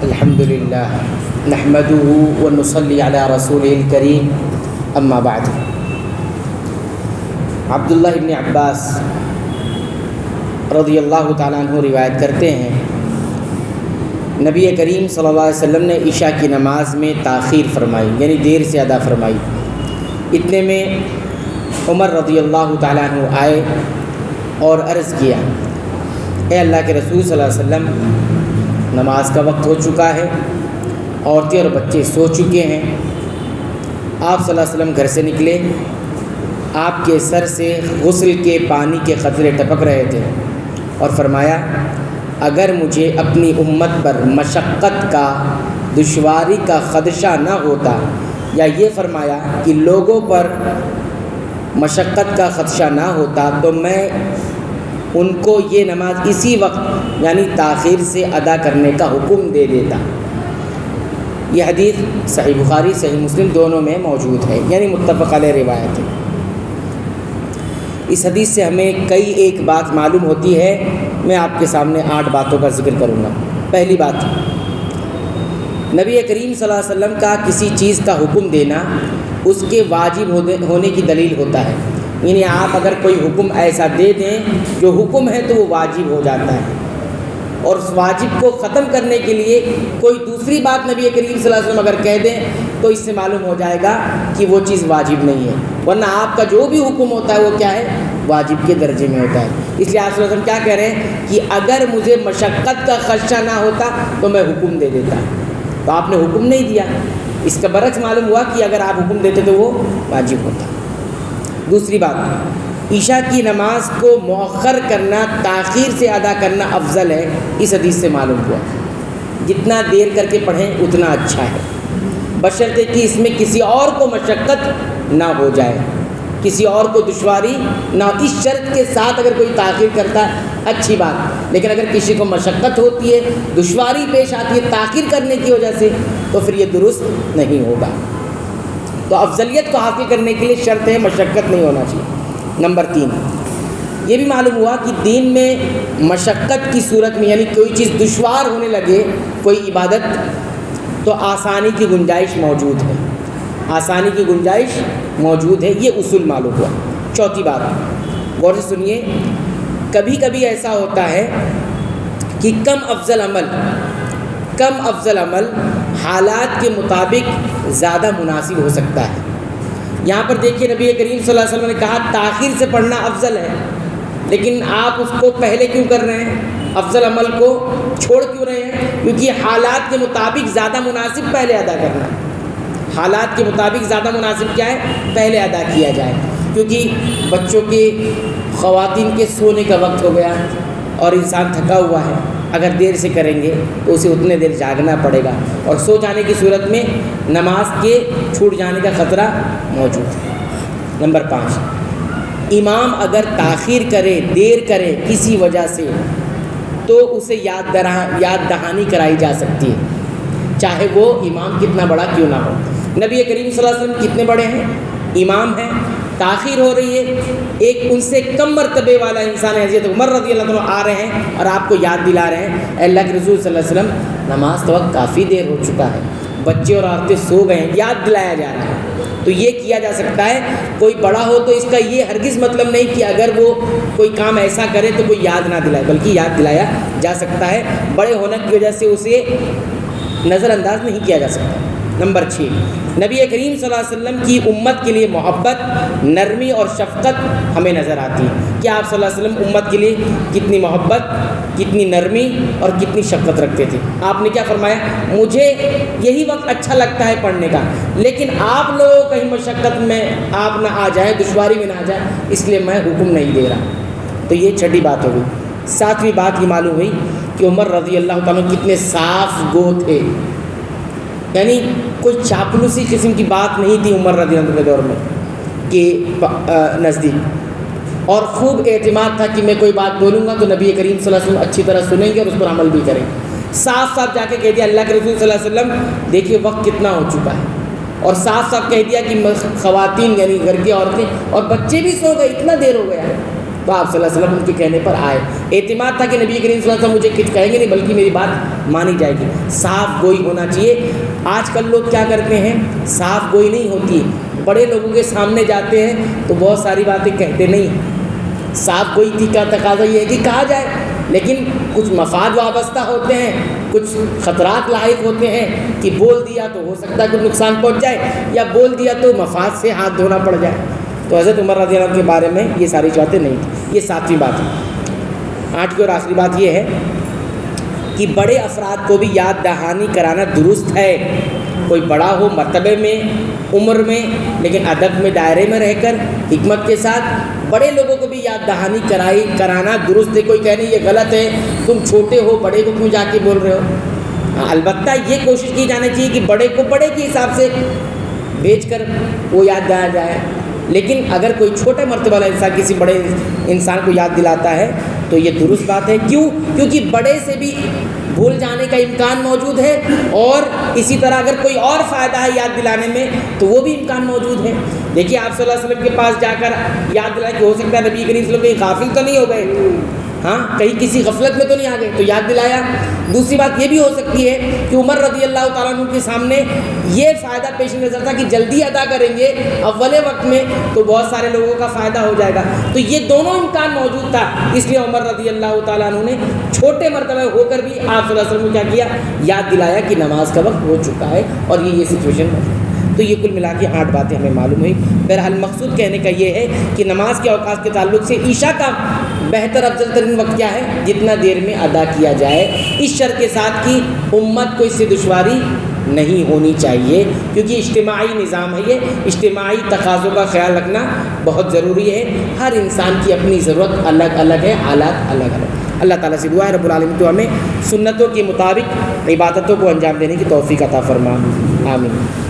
الحمدللہ نحمدہ ونصلی علی رسولہ الکریم اما بعد۔ عبداللہ ابن عباس رضی اللہ تعالیٰ عنہ روایت کرتے ہیں، نبی کریم صلی اللہ علیہ وسلم نے عشاء کی نماز میں تاخیر فرمائی، یعنی دیر سے ادا فرمائی۔ اتنے میں عمر رضی اللہ تعالیٰ عنہ آئے اور عرض کیا، اے اللہ کے رسول صلی اللہ علیہ وسلم، نماز کا وقت ہو چکا ہے، عورتیں اور بچے سو چکے ہیں۔ آپ صلی اللہ علیہ وسلم گھر سے نکلے، آپ کے سر سے غسل کے پانی کے قطرے ٹپک رہے تھے اور فرمایا، اگر مجھے اپنی امت پر مشقت کا، دشواری کا خدشہ نہ ہوتا، یا یہ فرمایا کہ لوگوں پر مشقت کا خدشہ نہ ہوتا تو میں ان کو یہ نماز اسی وقت یعنی تاخیر سے ادا کرنے کا حکم دے دیتا۔ یہ حدیث صحیح بخاری صحیح مسلم دونوں میں موجود ہے، یعنی متفق علیہ روایت ہے۔ اس حدیث سے ہمیں کئی ایک بات معلوم ہوتی ہے، میں آپ کے سامنے 8 باتوں کا ذکر کروں گا۔ پہلی بات، نبی کریم صلی اللہ علیہ وسلم کا کسی چیز کا حکم دینا اس کے واجب ہونے کی دلیل ہوتا ہے، یعنی آپ اگر کوئی حکم ایسا دے دیں جو حکم ہے تو وہ واجب ہو جاتا ہے، اور اس واجب کو ختم کرنے کے لیے کوئی دوسری بات نبی کریم صلی اللہ علیہ وسلم اگر کہہ دیں تو اس سے معلوم ہو جائے گا کہ وہ چیز واجب نہیں ہے، ورنہ آپ کا جو بھی حکم ہوتا ہے وہ کیا ہے، واجب کے درجے میں ہوتا ہے۔ اس لیے آپ صلی اللہ علیہ وسلم کیا کہہ رہے ہیں کہ اگر مجھے مشقت کا خدشہ نہ ہوتا تو میں حکم دے دیتا، تو آپ نے حکم نہیں دیا، اس کا برعکس معلوم ہوا کہ اگر آپ حکم دیتے تو وہ واجب ہوتا۔ دوسری بات، عشاء کی نماز کو مؤخر کرنا، تاخیر سے ادا کرنا افضل ہے، اس حدیث سے معلوم ہوا۔ جتنا دیر کر کے پڑھیں اتنا اچھا ہے، بشرطے کہ اس میں کسی اور کو مشقت نہ ہو جائے، کسی اور کو دشواری نہ، اس شرط کے ساتھ اگر کوئی تاخیر کرتا ہے اچھی بات، لیکن اگر کسی کو مشقت ہوتی ہے، دشواری پیش آتی ہے تاخیر کرنے کی وجہ سے، تو پھر یہ درست نہیں ہوگا۔ تو افضلیت کو حاصل کرنے کے لیے شرط ہے مشقت نہیں ہونا چاہیے۔ نمبر 3، یہ بھی معلوم ہوا کہ دین میں مشقت کی صورت میں، یعنی کوئی چیز دشوار ہونے لگے، کوئی عبادت، تو آسانی کی گنجائش موجود ہے، آسانی کی گنجائش موجود ہے، یہ اصول معلوم ہوا۔ چوتھی بات، غور سے سنیے، کبھی کبھی ایسا ہوتا ہے کہ کم افضل عمل حالات کے مطابق زیادہ مناسب ہو سکتا ہے۔ یہاں پر دیکھیے نبی کریم صلی اللہ علیہ وسلم نے کہا تاخیر سے پڑھنا افضل ہے، لیکن آپ اس کو پہلے کیوں کر رہے ہیں، افضل عمل کو چھوڑ کیوں رہے ہیں؟ کیونکہ حالات کے مطابق زیادہ مناسب پہلے ادا کرنا ہے، حالات کے مطابق زیادہ مناسب کیا ہے، پہلے ادا کیا جائے، کیونکہ بچوں کے، خواتین کے سونے کا وقت ہو گیا اور انسان تھکا ہوا ہے، اگر دیر سے کریں گے تو اسے اتنے دیر جاگنا پڑے گا، اور سو جانے کی صورت میں نماز کے چھوٹ جانے کا خطرہ موجود ہے۔ نمبر 5، امام اگر تاخیر کرے، دیر کرے کسی وجہ سے، تو اسے یاد دہانی کرائی جا سکتی ہے، چاہے وہ امام کتنا بڑا کیوں نہ ہو۔ نبی کریم صلی اللہ علیہ وسلم کتنے بڑے ہیں، امام ہیں، تاخیر ہو رہی ہے، ایک ان سے کم مرتبے والا انسان ہے، حضرت عمر رضی اللہ عنہ آ رہے ہیں اور آپ کو یاد دلا رہے ہیں، اے اللہ کے رسول صلی اللہ علیہ وسلم، نماز کا وقت کافی دیر ہو چکا ہے، بچے اور عورتیں سو گئے ہیں، یاد دلایا جا رہا ہے۔ تو یہ کیا جا سکتا ہے، کوئی بڑا ہو تو اس کا یہ ہرگز مطلب نہیں کہ اگر وہ کوئی کام ایسا کرے تو کوئی یاد نہ دلائے، بلکہ یاد دلایا جا سکتا ہے، بڑے ہونے کی وجہ سے اسے نظر انداز نہیں کیا جا سکتا۔ نمبر 6، نبی کریم صلی اللہ علیہ وسلم کی امت کے لیے محبت، نرمی اور شفقت ہمیں نظر آتی ہے کہ آپ صلی اللہ علیہ وسلم امت کے لیے کتنی محبت، کتنی نرمی اور کتنی شفقت رکھتے تھے۔ آپ نے کیا فرمایا، مجھے یہی وقت اچھا لگتا ہے پڑھنے کا، لیکن آپ لوگ کہیں مشقت میں آپ نہ آ جائیں، دشواری میں نہ آ جائیں، اس لیے میں حکم نہیں دے رہا۔ تو یہ 6ٹھی بات ہو گئی۔ 7ویں بات یہ معلوم ہوئی کہ عمر رضی اللہ تعالیٰ کتنے صاف گو تھے، یعنی کوئی چاپلوسی قسم کی بات نہیں تھی عمر رضی اللہ عنہ کے دور میں کہ نزدیک، اور خوب اعتماد تھا کہ میں کوئی بات بولوں گا تو نبی کریم صلی اللہ علیہ وسلم اچھی طرح سنیں گے اور اس پر عمل بھی کریں گے۔ صاف صاف جا کے کہہ دیا اللہ کے رسول صلی اللہ علیہ وسلم، دیکھیے وقت کتنا ہو چکا ہے، اور صاف کہہ دیا کہ خواتین یعنی گھر کی عورتیں اور بچے بھی سو گئے، اتنا دیر ہو گیا، تو آپ صلی اللہ علیہ وسلم ان کے کہنے پر آئے. اعتماد تھا کہ نبی کریم صلی اللہ علیہ وسلم مجھے کچھ کہیں گے نہیں بلکہ میری بات مانی جائے گی. صاف گوئی ہونا چاہیے. آج کل لوگ کیا کرتے ہیں, صاف گوئی نہیں ہوتی, بڑے لوگوں کے سامنے جاتے ہیں تو بہت ساری باتیں کہتے نہیں. صاف گوئی تھی کا تقاضا یہ ہے کہ کہا جائے, لیکن کچھ مفاد وابستہ ہوتے ہیں, کچھ خطرات لاحق ہوتے ہیں کہ بول دیا تو ہو سکتا ہے کچھ نقصان پہنچ جائے, یا بول دیا تو مفاد سے ہاتھ دھونا پڑ جائے. تو حضرت عمر رضی اللہ عنہ کے بارے میں یہ ساری باتیں نہیں تھیں. یہ 7ویں بات ہے. 8ویں اور آخری بات یہ ہے کہ بڑے افراد کو بھی یاد دہانی کرانا درست ہے. کوئی بڑا ہو مرتبے میں, عمر میں, لیکن ادب میں دائرے میں رہ کر حکمت کے ساتھ بڑے لوگوں کو بھی یاد دہانی کرانا درست ہے. کوئی کہنے یہ غلط ہے, تم چھوٹے ہو بڑے کو کیوں جا کے بول رہے ہو. البتہ یہ کوشش کی جانی چاہیے کہ بڑے کو بڑے کے حساب سے بیچ کر وہ یاد دلایا جائے. لیکن اگر کوئی چھوٹا مرتبہ والا انسان کسی بڑے انسان کو یاد دلاتا ہے تو یہ درست بات ہے. کیوں؟ کیونکہ بڑے سے بھی بھول جانے کا امکان موجود ہے, اور اسی طرح اگر کوئی اور فائدہ ہے یاد دلانے میں تو وہ بھی امکان موجود ہے. دیکھیے آپ صلی اللہ علیہ وسلم کے پاس جا کر یاد دلائے کہ ہو سکتا ہے نبی کریم صلی اللہ علیہ وسلم کہیں غافل تو نہیں ہو گئے, ہاں کہیں کسی غفلت میں تو نہیں آ گئے, تو یاد دلایا. دوسری بات یہ بھی ہو سکتی ہے کہ عمر رضی اللہ تعالیٰ عنہ کے سامنے یہ فائدہ پیش نظر تھا کہ جلدی ادا کریں گے اول وقت میں تو بہت سارے لوگوں کا فائدہ ہو جائے گا. تو یہ دونوں امکان موجود تھا, اس لیے عمر رضی اللہ تعالیٰ عنہ نے چھوٹے مرتبہ ہو کر بھی آپ صلی اللہ علیہ وسلم کو کیا کیا, یاد دلایا کہ نماز کا وقت ہو چکا ہے اور یہ سچویشن ہے. تو یہ کل ملا کے 8 باتیں ہمیں معلوم ہوئی. بہرحال مقصود کہنے کا یہ ہے کہ نماز کے اوقات کے تعلق سے عشاء کا بہتر افضل ترین وقت کیا ہے, جتنا دیر میں ادا کیا جائے, اس شرط کے ساتھ کہ امت کو اس سے دشواری نہیں ہونی چاہیے, کیونکہ اجتماعی نظام ہے, یہ اجتماعی تقاضوں کا خیال رکھنا بہت ضروری ہے. ہر انسان کی اپنی ضرورت الگ الگ ہے, حالات الگ الگ. اللہ تعالیٰ سے دعا ہے رب العالمین تو ہمیں سنتوں کے مطابق عبادتوں کو انجام دینے کی توفیق عطا فرما. آمین.